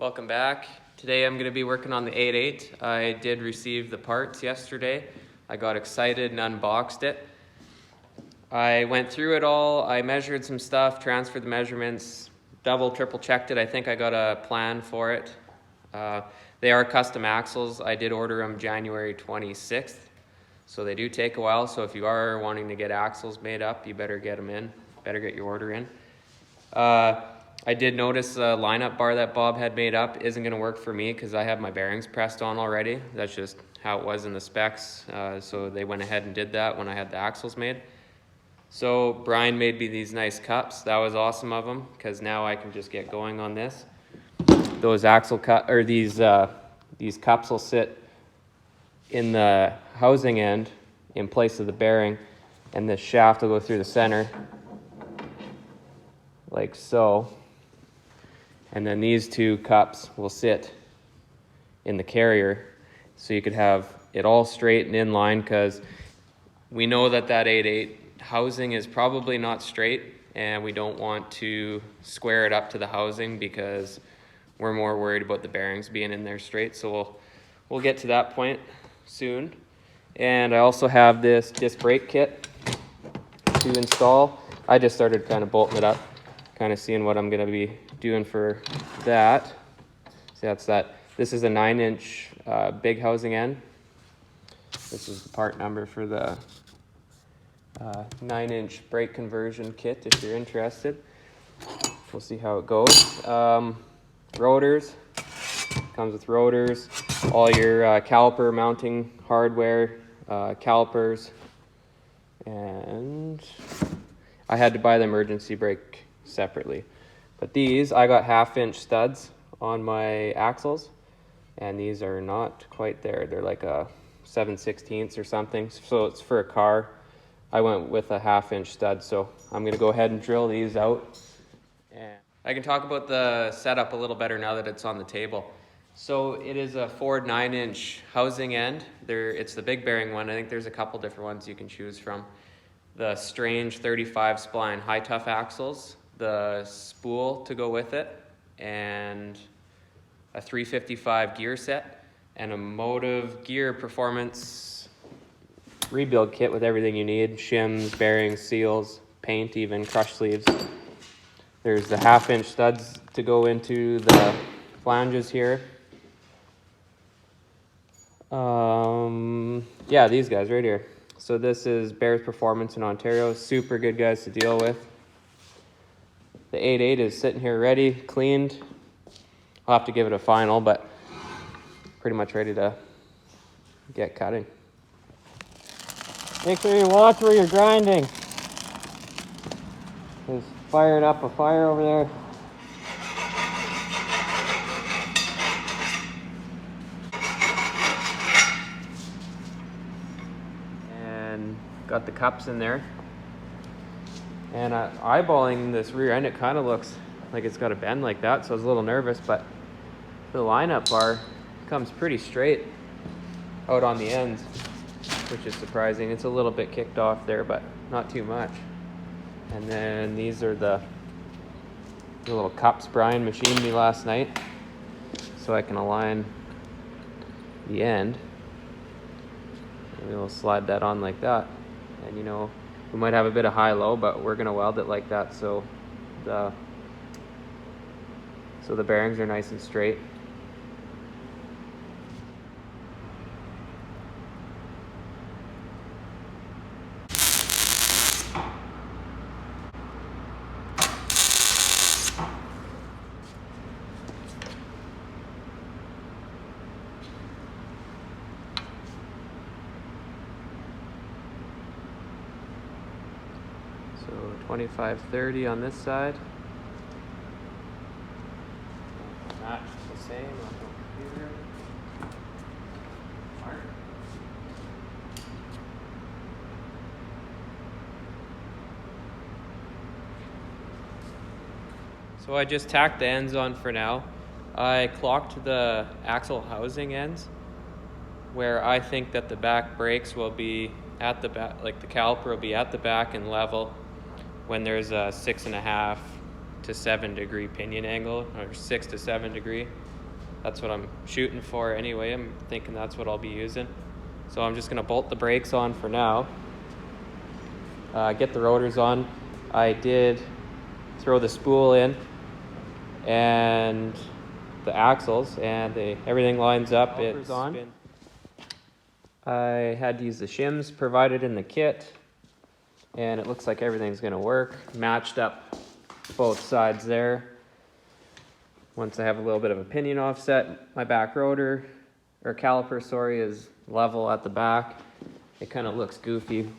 Welcome back. Today I'm going to be working on the 8.8. I did receive the parts yesterday. I got excited and unboxed it. I went through it all. I measured some stuff, transferred the measurements, double, triple checked it. I think I got a plan for it. They are custom axles. I did order them January 26th, so they do take a while. So if you are wanting to get axles made up, you better get them in. Better get your order in. I did notice the lineup bar that Bob had made up isn't going to work for me because I have my bearings pressed on already. That's just how it was in the specs. So they went ahead and did that when I had the axles made. So Brian made me these nice cups. That was awesome of him because now I can just get going on this. Those these cups will sit in the housing end in place of the bearing, and this shaft will go through the center like so. And then these two cups will sit in the carrier, so you could have it all straight and in line, because we know that 8.8 housing is probably not straight, and we don't want to square it up to the housing because we're more worried about the bearings being in there straight. So we'll get to that point soon. And I also have this disc brake kit to install. I just started kind of bolting it up, kind of seeing what I'm going to be doing for that. So that's that. This is a 9-inch big housing end. This is the part number for the 9-inch brake conversion kit if you're interested. We'll see how it goes. Rotors. Comes with rotors, all your caliper mounting hardware, calipers, and I had to buy the emergency brake separately. But these, I got 1/2-inch studs on my axles, and these are not quite there. They're like a 7/16 or something, so it's for a car. I went with a 1/2-inch stud, so I'm gonna go ahead and drill these out. And I can talk about the setup a little better now that it's on the table. So it is a Ford 9-inch housing end. It's the big bearing one. I think there's a couple different ones you can choose from. The Strange 35 spline high tough axles, the spool to go with it, and a 355 gear set, and a Motive Gear Performance rebuild kit with everything you need: shims, bearings, seals, paint, even crush sleeves. There's the 1/2-inch studs to go into the flanges here. Yeah, these guys right here. So this is Bears Performance in Ontario. Super good guys to deal with. The 8.8 is sitting here ready, cleaned. I'll have to give it a final, but pretty much ready to get cutting. Make sure you watch where you're grinding. There's firing up a fire over there. And got the cups in there. And eyeballing this rear end, it kind of looks like it's got a bend like that, so I was a little nervous, but the lineup bar comes pretty straight out on the ends, which is surprising. It's a little bit kicked off there, but not too much. And then these are the little cups Brian machined me last night, so I can align the end. And we'll slide that on like that. And you know, we might have a bit of high-low, but we're gonna weld it like that so the bearings are nice and straight. So 25/30 on this side. Match the same on the computer. So I just tacked the ends on for now. I clocked the axle housing ends where I think that the back brakes will be at the back, like the caliper will be at the back and level when there's a 6.5 to 7 degree pinion angle, or 6 to 7 degree. That's what I'm shooting for anyway. I'm thinking that's what I'll be using. So I'm just gonna bolt the brakes on for now. Get the rotors on. I did throw the spool in and the axles, and everything lines up. It's on. I had to use the shims provided in the kit, and it looks like everything's gonna work. Matched up both sides there. Once I have a little bit of a pinion offset, my back rotor, or caliper, sorry, is level at the back. It kind of looks goofy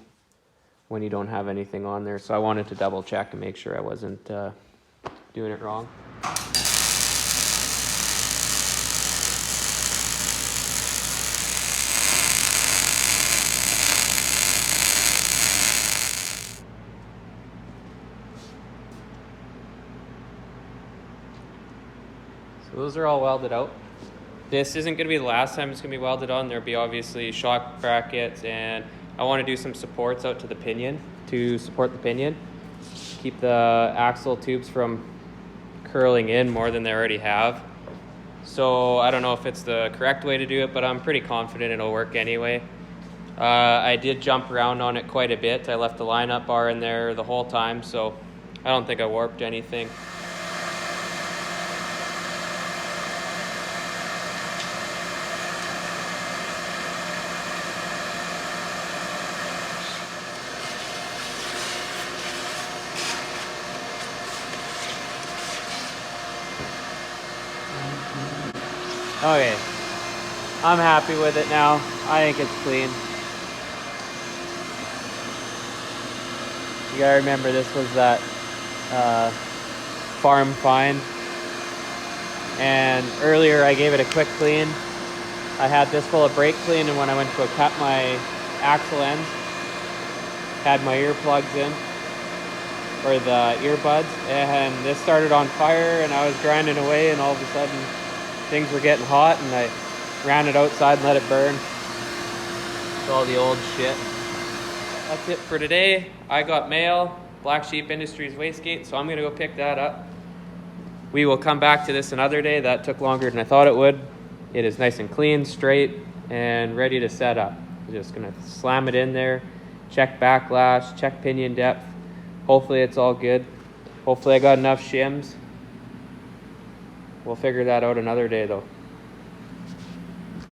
when you don't have anything on there, so I wanted to double check and make sure I wasn't doing it wrong. So those are all welded out. This isn't going to be the last time it's going to be welded on. There'll be obviously shock brackets, and I want to do some supports out to the pinion to support the pinion. Keep the axle tubes from curling in more than they already have. So I don't know if it's the correct way to do it, but I'm pretty confident it'll work anyway. I did jump around on it quite a bit. I left the lineup bar in there the whole time, so I don't think I warped anything. Okay, I'm happy with it now. I think it's clean. You gotta remember, this was that farm find. And earlier I gave it a quick clean. I had this full of brake clean, and when I went to cut my axle ends, had my earplugs in, or the earbuds, and this started on fire, and I was grinding away, and all of a sudden things were getting hot, and I ran it outside and let it burn. It's all the old shit. That's it for today. I got mail, Black Sheep Industries wastegate, so I'm gonna go pick that up. We will come back to this another day. That took longer than I thought it would. It is nice and clean, straight, and ready to set up. I'm just gonna slam it in there, check backlash, check pinion depth. Hopefully it's all good. Hopefully I got enough shims. We'll figure that out another day though.